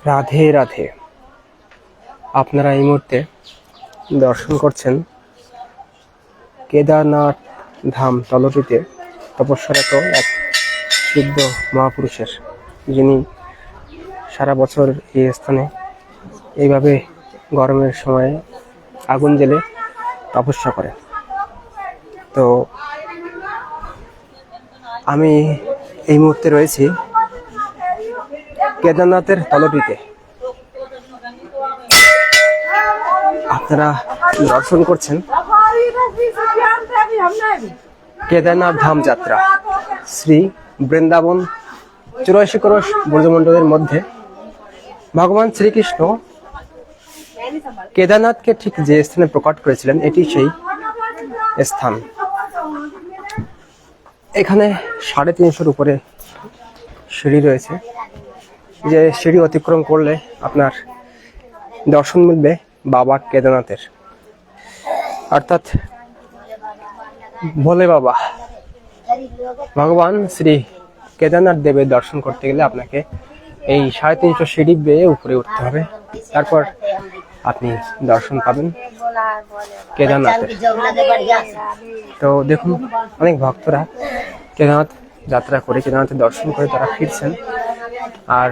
রাধে রাধে। আপনারা এই মুহূর্তে দর্শন করছেন কেদারনাথ ধাম তলটিতে তপস্যারত এক সিদ্ধ মহাপুরুষের, যিনি সারা বছর এই স্থানে এইভাবে গরমের সময়ে আগুন জ্বেলে তপস্যা করেন। তো আমি এই মুহূর্তে রয়েছি কেদারনাথের তলটিতে। আপনারা দর্শন করছেন কেদারনাথ ধাম যাত্রা, শ্রী বৃন্দাবন 84 ক্রোশ ব্রজমণ্ডলের মধ্যে ভগবান শ্রীকৃষ্ণ কেদারনাথকে ঠিক যে স্থানে প্রকট করেছিলেন, এটি সেই স্থান। এখানে 350 উপরে সিঁড়ি রয়েছে, যে সিঁড়ি অতিক্রম করলে আপনার দর্শন মিলবে বাবা কেদারনাথের, অর্থাৎ ভোলে বাবা। ভগবান শ্রী কেদারনাথ দেবের দর্শন করতে গেলে আপনাকে এই 350 সিঁড়ি বেয়ে উপরে উঠতে হবে, তারপর আপনি দর্শন পাবেন কেদারনাথের। তো দেখুন, অনেক ভক্তরা কেদারনাথ যাত্রা করে, কেদারনাথের দর্শন করে তারা ফিরছেন। আর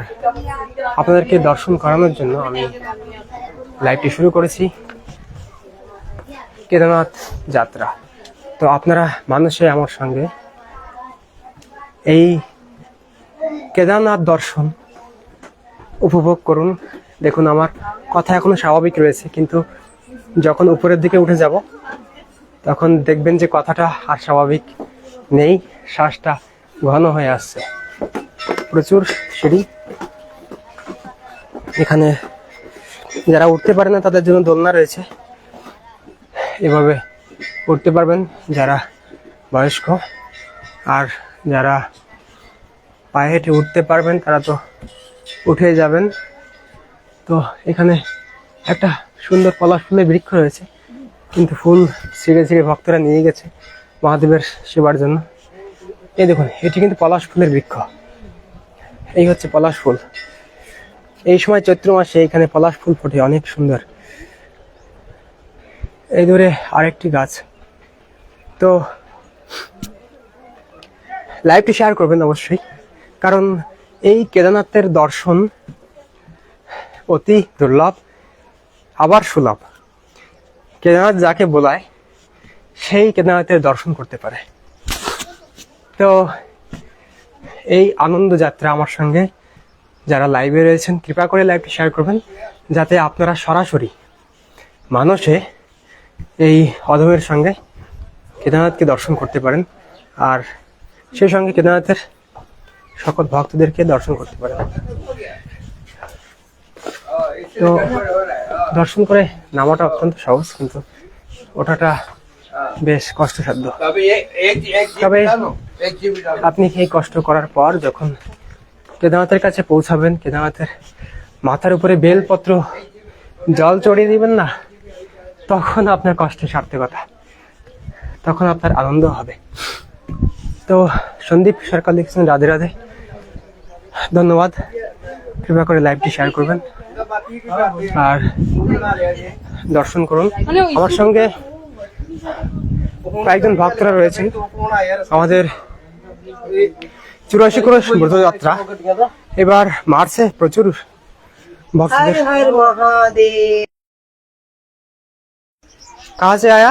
আপনাদেরকে দর্শন করানোর জন্য আমি লাইভটি শুরু করেছি কেদারনাথ যাত্রা। তো আপনারা মানুষে আমার সঙ্গে এই কেদারনাথ দর্শন উপভোগ করুন। দেখুন, আমার কথা এখনো স্বাভাবিক রয়েছে, কিন্তু যখন উপরের দিকে উঠে যাব তখন দেখবেন যে কথাটা আর স্বাভাবিক নেই, শ্বাসটা ঘন হয়ে আসছে। প্রচুর সিঁড়ি। এখানে যারা উঠতে পারে না তাদের জন্য দোলনা রয়েছে, এভাবে উঠতে পারবেন যারা বয়স্ক। আর যারা পায়ে হেঁটে উঠতে পারবেন তারা তো উঠে যাবেন। তো এখানে একটা সুন্দর পলাশ ফুলের বৃক্ষ রয়েছে, কিন্তু ফুল ছিঁড়ে ছিঁড়ে ভক্তরা নিয়ে গেছে মহাদেবের সেবার জন্য। এই দেখুন, এটি কিন্তু পলাশ ফুলের বৃক্ষ। এই হচ্ছে পলাশ ফুল। এই সময় চৈত্র মাসে এখানে পলাশ ফুল ফোটে, অনেক সুন্দর। এই দূরে আরেকটি গাছ। তো লাইভটি শেয়ার করবেন অবশ্যই, কারণ এই কেদারনাথের দর্শন অতি দুর্লভ, আবার সুলভ। কেদারনাথ যাকে বলায় সেই কেদারনাথের দর্শন করতে পারে। তো এই আনন্দ যাত্রা আমার সঙ্গে যারা লাইভে রয়েছেন, কৃপা করে লাইভটি শেয়ার করবেন, যাতে আপনারা সরাসরি মানুষে এই অধমের সঙ্গে কেদারনাথকে দর্শন করতে পারেন, আর সেই সঙ্গে কেদারনাথের সকল ভক্তদেরকে দর্শন করতে পারেন। তো দর্শন করে নামাটা অত্যন্ত সহজ, কিন্তু ওঠাটা বেশ কষ্টসাধ্য। তবে আপনি এই কষ্ট করার পর যখন কেদারনাথের কাছে পৌঁছাবেন, কেদারনাথের মাথার উপরে বেলপত্র জল চড়িয়ে দিবেন না, তখন আপনার কষ্টের সার্থকতা, তখন আপনার আনন্দ হবে। তো সন্দীপ সরকার লিখছেন রাধে রাধে, ধন্যবাদ। কৃপা করে লাইভটি শেয়ার করবেন আর দর্শন করুন। আমার সঙ্গে কয়েকজন ভক্তরা রয়েছেন। আমাদের 84 ক্রোশ ব্রজযাত্রা এবার মার্চে প্রচুর ভক্তদের। कहाँ से आया?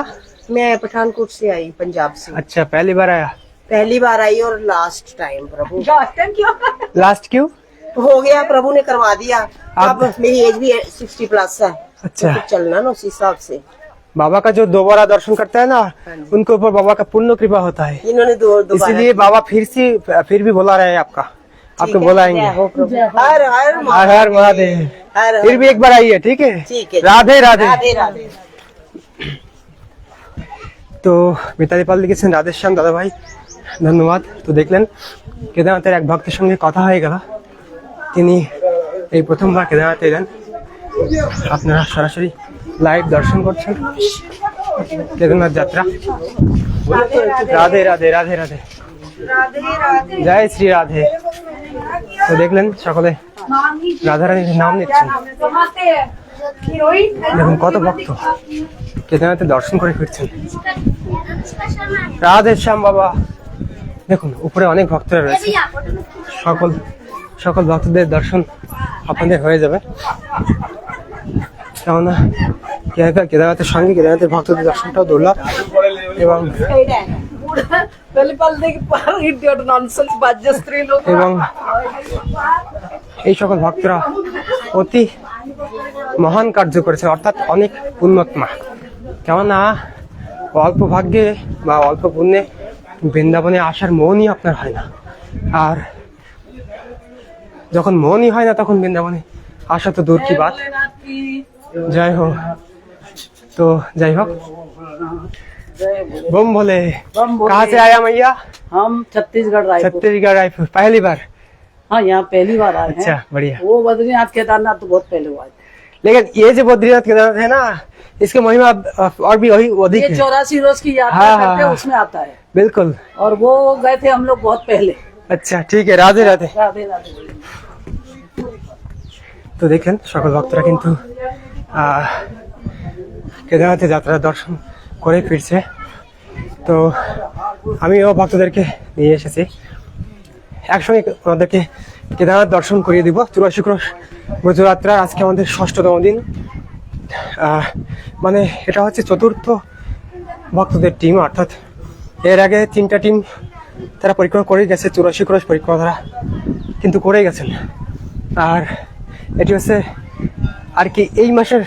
मैं पठानकोट से आई, पंजाब से। अच्छा, पहली बार आया? पहली बार आई और लास्ट टाइम प्रभु। लास्ट क्यों? हो गया, प्रभु ने करवा दिया। अब मेरी एज भी 60 प्लस है। अच्छा, तो चलना ना उसी हिसाब से। बाबा का जो दोबारा दर्शन करता है ना, उनके ऊपर बाबा का पूर्ण कृपा होता है। इन्होंने इसलिए बाबा फिर भी बुला रहे हैं आपको बुलाएंगे। हर हर हर हर महादेव। फिर भी एक बार आइए, ठीक है? राधे राधे। राधे। তো মিতালি পাল লিখেছেন রাধেশ্যাম দাদা ভাই, ধন্যবাদ। তো দেখলেন কেদারনাথের এক ভক্তের সঙ্গে কথা হয়ে গেল, তিনি এই প্রথমবার কেদারনাথে এলেন। আপনারা সরাসরি লাইভ দর্শন করছেন কেদারনাথ যাত্রা। রাধে রাধে রাধে রাধে, জয় শ্রী রাধে। তো দেখলেন সকলে রাধা রানীর নাম নিচ্ছেন। দেখুন কত ভক্ত কেদারনাথে দর্শন করে ফিরছেন। রাধে শ্যাম বাবা। দেখুন উপরে অনেক ভক্তরা রয়েছে, সকল ভক্তদের দর্শন আপনাদের হয়ে যাবে। কেননা কেদারনাথের সঙ্গে কেদারনাথের ভক্তদের দর্শনটাও দুর্লভ এবং এই সকল ভক্তরা অতি মহান কার্য করেছে, অর্থাৎ অনেক পুণ্যাত্মা। কেননা অল্প ভাগ্যে বা অল্প পুণ্যে বৃন্দাবনে আসার মনই আপনার হয় না, আর যখন মনই হয় না তখন বৃন্দাবনে আসা তো দূর কি বাত। যাই হোক, তো যাই হোক, बम भोले। कहाँ से आया मैया? हम छत्तीसगढ़ रायपुर। पहली बार? हाँ, यहाँ पहली बार आए हैं। अच्छा, बढ़िया। वो बद्रीनाथ केदारनाथ तो बहुत पहले हुआ है, लेकिन ये जो बद्रीनाथ केदारनाथ है ना, इसके महिमा और भी वही अधिक है। 84 रोज की यात्रा करते हैं, उसमें आता है। बिल्कुल। और वो गए थे हम लोग बहुत पहले। अच्छा, ठीक है। राधे राधे। राधे राधे। তো দেখলেন সকল ভক্তরা কিন্তু কেদারনাথে যাত্রা দর্শন করে ফিরছে। তো আমিও ভক্তদেরকে নিয়ে এসেছি, একসঙ্গে ওনাদেরকে কেদারনাথ দর্শন করিয়ে দিব। 84 ক্রোশ ব্রজযাত্রার আজকে আমাদের 6তম দিন। মানে এটা হচ্ছে চতুর্থ ভক্তদের টিম, অর্থাৎ এর আগে 3টা টিম তারা পরিক্রমা করে গেছে, 84 ক্রোশ পরিক্রমা তারা কিন্তু করে গেছেন। আর এটি হচ্ছে আর কি এই মাসের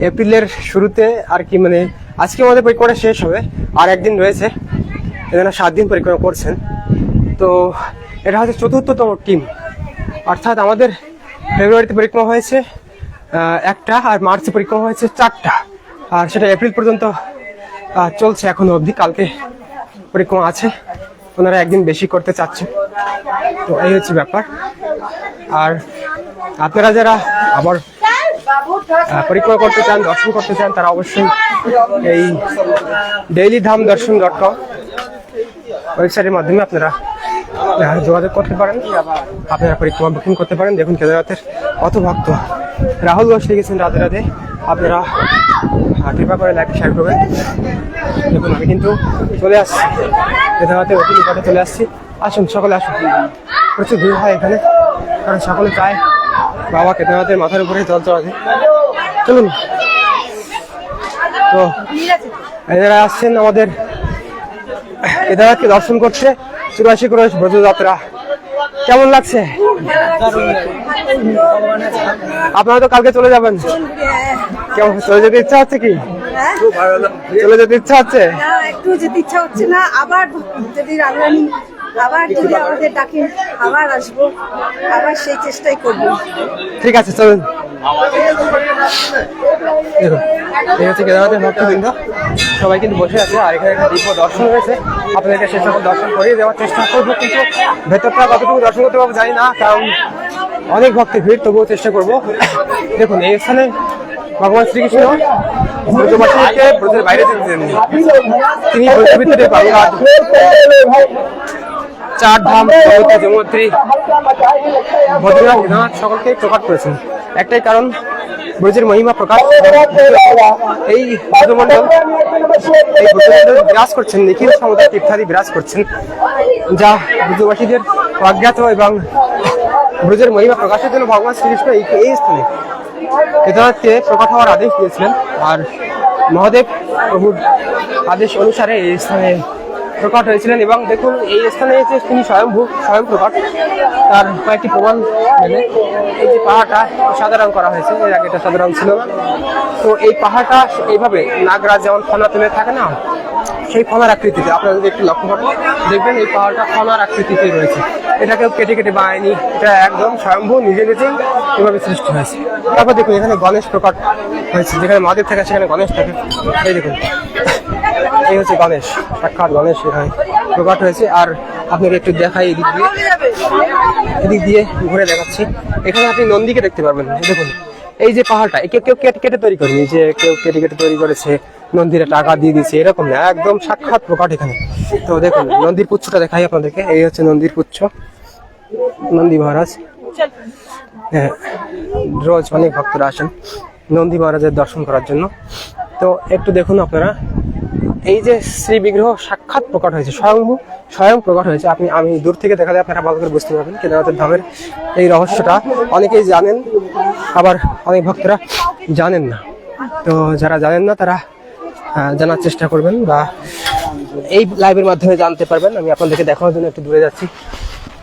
এপ্রিলের শুরুতে আর কি, মানে আজকে আমাদের পরিক্রমা শেষ হবে, আর একদিন রয়েছে, এখানে 7 দিন পরিক্রমা করছেন। তো এটা হচ্ছে 4র্থতম টিম, অর্থাৎ আমাদের ফেব্রুয়ারিতে পরিক্রমা হয়েছে 1টা, আর মার্চে পরিক্রমা হয়েছে 4টা, আর সেটা এপ্রিল পর্যন্ত চলছে এখনো অবধি। কালকে পরিক্রমা আছে, ওনারা একদিন বেশি করতে চাচ্ছে। তো এই হচ্ছে ব্যাপার। আর আপনারা যারা আবার পরিক্রমা করতে চান, দর্শন করতে চান, তারা অবশ্যই এই dailydhamdarshan.com ওয়েবসাইটের মাধ্যমে আপনারা যোগাযোগ করতে পারেন, আপনারা পরিক্রমা বুকিং করতে পারেন। দেখুন কেদারনাথের কত ভক্ত। রাহুল ঘোষ লিখেছেন রাধে রাধে, আপনারা কৃপা করে লাইক শেয়ার করবেন। দেখুন আমি কিন্তু চলে আসছি কেদারনাথের অতি নিকটে চলে আসছি। আসুন সকলে আসুন, প্রচুর ভিড় হয় এখানে, কারণ সকলে চায় বাবা কেদারনাথের মাথার উপরে জল চড়াতে। চলুন, তো এনারা আসছেন আমাদের কেদারনাথকে দর্শন করতে 84 ক্রোশ ব্রজযাত্রা। কেমন লাগছে? আপনারা তো কালকে চলে যাবেন, কেমন চলে যেতে ইচ্ছা হচ্ছে কি? চলে যেতে ইচ্ছা হচ্ছে? একটু যেতে ইচ্ছা হচ্ছে না, আবার যদি রানী আবার যদি আমাদের ডাকেন আবার আসবো, আবার সেই চেষ্টাই করবো। ঠিক আছে, চলুন। দেখুন এই হচ্ছে কেদারনাথের ভক্তবৃন্দ, সবাই কিন্তু বসে আছে, আর এখানে একটা দিব্য দর্শন হয়েছে। আপনাদেরকে সে সকল দর্শন করিয়ে দেওয়ার চেষ্টা করবো, কিন্তু ভেতরটা কতটুকু দর্শন করতে পারবো জানি না, কারণ অনেক ভক্তের ভিড়, তবুও চেষ্টা করবো। দেখুন এই স্থানে ভগবান শ্রীকৃষ্ণ ব্রজবাসীকে ব্রজের বাইরে যেতে দেননি, তিনি ব্রজের ভিতরে বাংলা 4 ধাম যমুনোত্রী বদ্রীনাথ কেদারনাথ সকলকে প্রকাশ করেছেন। একটাই কারণ, ব্রজের মহিমা প্রকাশ। এই ব্রজমণ্ডল বিরাজ করছেন, নিখিল সমুদ্র তীর্থাদি বিরাজ করছেন, যা ব্রজবাসীদের অজ্ঞাত, এবং ব্রজের মহিমা প্রকাশের জন্য ভগবান শ্রীকৃষ্ণ এই স্থানে কেদারনাথকে প্রকট হওয়ার আদেশ দিয়েছিলেন। আর মহাদেব প্রভুর আদেশ অনুসারে এই স্থানে প্রকট হয়েছিলেন। এবং দেখুন এই স্থানে এসে তিনি স্বয়ং প্রকট, তার কয়েকটি প্রমাণ মেলে। এই যে পাহাড়টা সাদা রং করা হয়েছে, এর আগে এটা সাদা রং ছিল না। তো এই পাহাড়টা এইভাবে নাগরাজ যেমন ফনা তুলে থাকে না, সেই ফনার আকৃতিতে, আপনারা যদি একটু লক্ষ্য করেন দেখবেন এই পাহাড়টা ফনার আকৃতিতে রয়েছে। এটাকেও কেটে কেটে বানায়নি, এটা একদম স্বয়ম্ভূ নিজে নিজেই এভাবে সৃষ্টি হয়েছে। তারপর দেখুন এখানে গণেশ প্রকট হয়েছে, যেখানে মহাদেব থাকে সেখানে গণেশ থাকে। এই দেখুন এই হচ্ছে গণেশ, সাক্ষাৎ গণেশ এখানে প্রকট হয়েছে। আর আপনাকে একটু দেখাই এদিক দিয়ে ঘুরে দেখাচ্ছি। এখানে আপনি নন্দীকে দেখতে পারবেন। দেখুন এই যে পাহাড়টা, কেউ কেটে তৈরি করেনি, যে কেউ কেটে তৈরি করেছে, নন্দীরা টাকা দিয়ে দিচ্ছে, এরকম না, একদম সাক্ষাৎ প্রকট এখানে। তো দেখুন নন্দীর পুচ্ছটা দেখাই আপনাদেরকে, এই হচ্ছে নন্দীর পুচ্ছ। নন্দী মহারাজ। হ্যাঁ, রোজ অনেক ভক্তরা আসেন নন্দী মহারাজের দর্শন করার জন্য। তো একটু দেখুন আপনারা, এই যে শ্রী বিগ্রহ সাক্ষাৎ প্রকট হয়েছে, স্বয়ং প্রকট হয়েছে। আমি দূর থেকে দেখালে আপনারা ভালো করে বুঝতে পারবেন কেদারনাথের ধামের এই রহস্যটা। অনেকেই জানেন, আবার অনেক ভক্তরা জানেন না। তো যারা জানেন না তারা জানার চেষ্টা করবেন বা এই লাইভের মাধ্যমে জানতে পারবেন। আমি আপনাদেরকে দেখানোর জন্য একটু দূরে যাচ্ছি,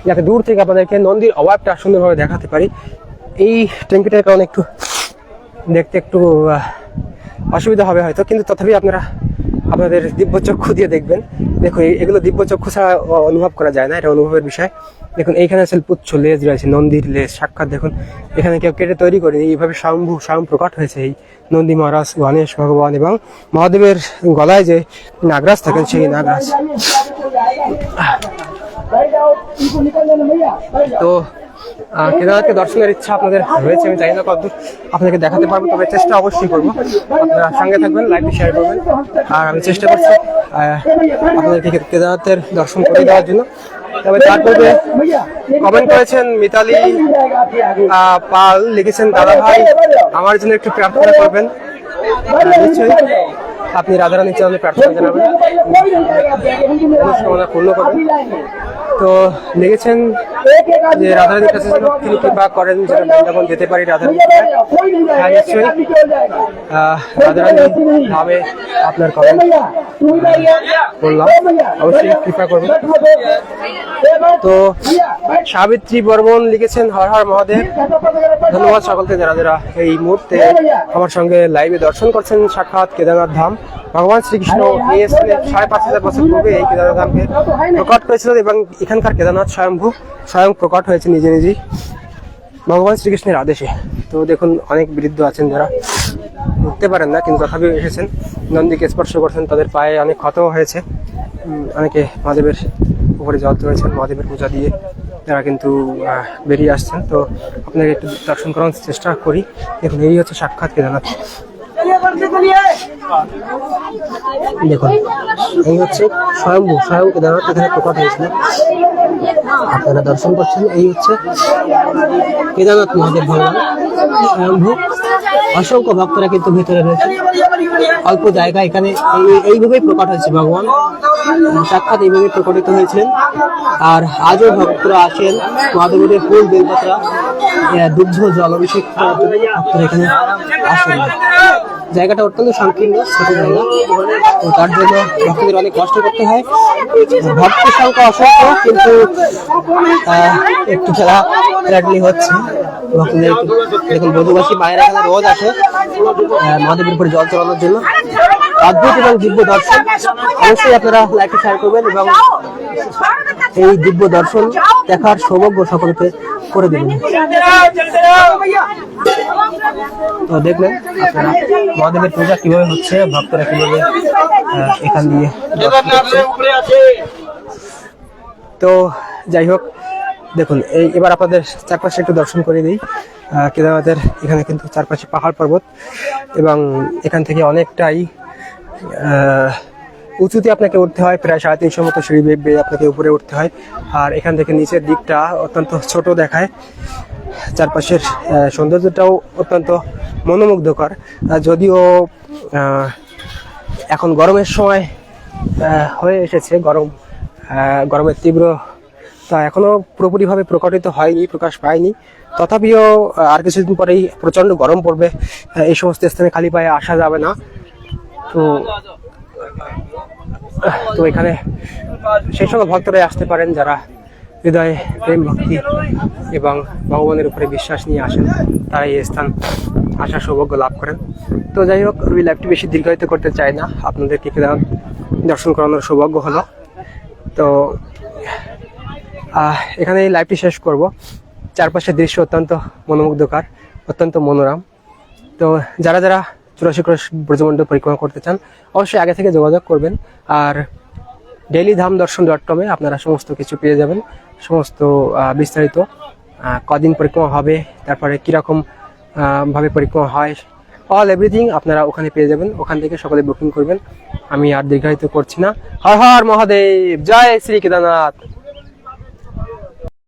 যাতে দূর থেকে আপনাদেরকে নন্দীর অভাবটা সুন্দরভাবে দেখাতে পারি। এই ট্যাঙ্কিটার কারণে একটু দেখতে একটু অসুবিধা হবে হয়তো, কিন্তু তথাপি আপনারা আপনাদের দিব্য চক্ষু দিয়ে দেখবেন। দেখুন, এগুলো দিব্য চক্ষু ছাড়া অনুভব করা যায় না, এটা অনুভবের বিষয়। দেখুন, এইখানে আছে পুচ্ছ লেজ রয়েছে, নন্দীর লেজ সাক্ষাৎ। দেখুন, এখানে কেউ কেটে তৈরি করেনি, এইভাবে স্বয়ং প্রকট হয়েছে এই নন্দী মহারাজ, গণেশ ভগবান এবং মহাদেবের গলায় যে নাগরাজ থাকেন সেই নাগরাজ। তো কেদারনাথকে দর্শনের ইচ্ছা আপনাদের রয়েছে, আমি জানি না কতদূর আপনাদেরকে দেখাতে পারবো, তবে চেষ্টা অবশ্যই করবো। আপনারা সঙ্গে থাকবেন, লাইভটি শেয়ার করবেন। আর আমি চেষ্টা করছি আপনাদেরকে কেদারনাথের দর্শন করে দেওয়ার জন্য। তবে তারপরে কমেন্ট করেছেন মিতালি পাল, লিখেছেন দাদা ভাই আমার জন্য একটু প্রার্থনা করবেন। নিশ্চয়ই আপনি রাধারানীর চরণে প্রার্থনা জানাবেন, মনস্কামনা পূর্ণ করবেন। তো লিখেছেন যে রাধারানীর কাছে যেন তিনি কৃপা করেন, যেন বৃন্দাবন যেতে পারি রাধারানীর। হ্যাঁ, নিশ্চয়ই রাধারানী ভাবে আপনার কমেন্ট বললাম, অবশ্যই কৃপা করবেন। তো সাবিত্রী বর্মন লিখেছেন হর হর মহাদেব। ধন্যবাদ সকলকে যারা যারা এই মুহূর্তে আমার সঙ্গে লাইভে দর্শন করছেন সাক্ষাৎ কেদারনাথ ধাম। ভগবান শ্রীকৃষ্ণ এই স্থানে 5,500 বছর পূর্বে এই কেদারনাথ ধামকে প্রকট করেছিলেন এবং এখানকার কেদারনাথ স্বয়ং প্রকট হয়েছে নিজে নিজেই ভগবান শ্রীকৃষ্ণের আদেশে। তো দেখুন, অনেক বৃদ্ধ আছেন যারা উঠতে পারেন না, কিন্তু তথাপিও এসেছেন, নন্দীকে স্পর্শ করছেন, তাদের পায়ে অনেক ক্ষত হয়েছে। অনেকে মহাদেবের উপরে জল তুলেছেন, মহাদেবের পূজা দিয়ে তারা কিন্তু বেরিয়ে আসছেন। তো আপনাকে একটু দর্শন করার চেষ্টা করি। দেখুন, এই হচ্ছে সাক্ষাৎ কেদারনাথ। দেখুন, এই হচ্ছে স্বয়ং কেদারনাথ এখানে প্রকট হয়েছিল, আপনারা দর্শন করছেন। এই হচ্ছে কেদারনাথ মহাদেব ভগবান স্বয়ংভূ। অসংখ্য ভক্তরা কিন্তু ভিতরে রয়েছে, অল্প জায়গা। এখানে এইভাবেই প্রকট হয়েছে ভগবান, সাক্ষাৎ এইভাবে প্রকটিত হয়েছিলেন। আর আজও ভক্তরা আসেন মহাদেবের ফুল বেলপাতা দুগ্ধ জল অভিষেক করার জন্য ভক্তরা এখানে আসেন। জায়গাটা অত্যন্ত সংকীর্ণ, ছোট জায়গা, তো তার জন্য ভক্তদের অনেক কষ্ট করতে হয়। ভক্তের সংখ্যা অসংখ্য, কিন্তু একটু খেলাধুলি হচ্ছে ভক্তদের। দেখুন, বধুবাসী মায়েরা এখানে রোজ আসে মহাদেবের উপরে জল চড়ানোর জন্য। অদ্ভুত এবং দিব্য দর্শন, অবশ্যই আপনারা লাইভটি শেয়ার করবেন এবং এই দিব্য দর্শন দেখার সৌভাগ্য সকলকে করে দেবেন। তো দেখলেন আপনারা মহাদেবের পূজা কিভাবে হচ্ছে, ভক্তরা কিভাবে এখান দিয়ে। তো যাই হোক, দেখুন এবার আপনাদের চারপাশে একটু দর্শন করে দিই। কেদারনাথের এখানে কিন্তু চারপাশে পাহাড় পর্বত এবং এখান থেকে অনেকটাই উঁচুতে আপনাকে উঠতে হয়, প্রায় 350 মতো সিঁড়ি বেয়ে আপনাকে উপরে উঠতে হয়। আর এখান থেকে নিচের দিকটা অত্যন্ত ছোট দেখায়, চারপাশের সৌন্দর্যটাও অত্যন্ত মনোমুগ্ধকর। যদিও এখন গরমের সময় হয়ে এসেছে, গরমের তীব্রতা এখনো পুরোপুরিভাবে প্রকটিত হয়নি, প্রকাশ পায়নি। তথাপিও আর কিছুদিন পরেই প্রচন্ড গরম পড়বে, এই সমস্ত স্থানে খালি পায়ে আসা যাবে না। তো এখানে সেই সকল ভক্তরাই আসতে পারেন যারা হৃদয়ে প্রেম ভক্তি এবং ভগবানের উপরে বিশ্বাস নিয়ে আসেন, তারা এই স্থান আসার সৌভাগ্য লাভ করেন। তো যাই হোক, আমি লাইভটি বেশি দীর্ঘায়িত করতে চাই না, আপনাদেরকে কেদারনাথ দর্শন করানোর সৌভাগ্য হলো। তো এখানে এই লাইভটি শেষ করব। চারপাশের দৃশ্য অত্যন্ত মনোমুগ্ধকর, অত্যন্ত মনোরম। তো যারা যারা 84 ক্রোশ ব্রজমণ্ডল পরিক্রমা করতে চান অবশ্যই আগে থেকে যোগাযোগ করবেন। আর dailyDhamdarshan.com আপনারা সমস্ত কিছু পেয়ে যাবেন, সমস্ত বিস্তারিত কদিন পরিক্রমা হবে, তারপরে কীরকম ভাবে পরিক্রমা হয়, অল এভরিথিং আপনারা ওখানে পেয়ে যাবেন। ওখান থেকে সকলে বুকিং করবেন। আমি আর দীর্ঘায়িত করছি না। হর হর মহাদেব, জয় শ্রী কেদারনাথ।